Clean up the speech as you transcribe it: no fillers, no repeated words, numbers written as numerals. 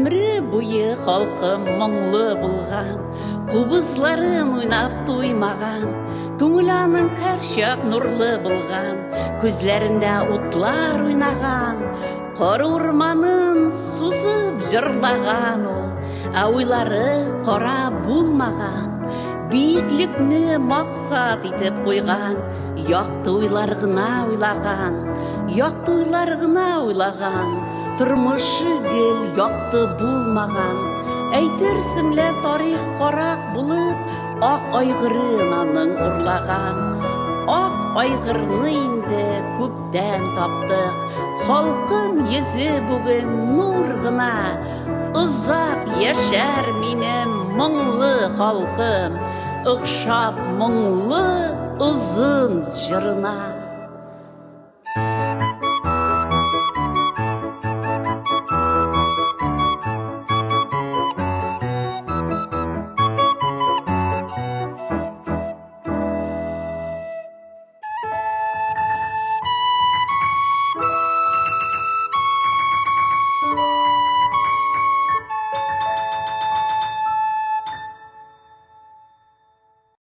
Өмрі бойы халқым мұңлы болған, қобызларын ойнап тоймаған, көңіл аның әр шақ нұрлы болған, көзлерінде отлар ойнаған, қор орманын сузып жырлаған ол, ойлары қора болмаған, биіклікні мақсат етіп қойған, яқты ойлар ғына ойлаған, яқты ойлар ғына ойлаған, тұрмышы гел яқты болмаған, әйтерсіңле тарих қарақ болып, ақ айғырын аның ұрлаған. Ақ айғырны инде көптен таптық, халқым езі бүгін нұр ғына, ұзақ яшәр минем мұңлы халқым, ұқшап мұңлы ұзын жырына.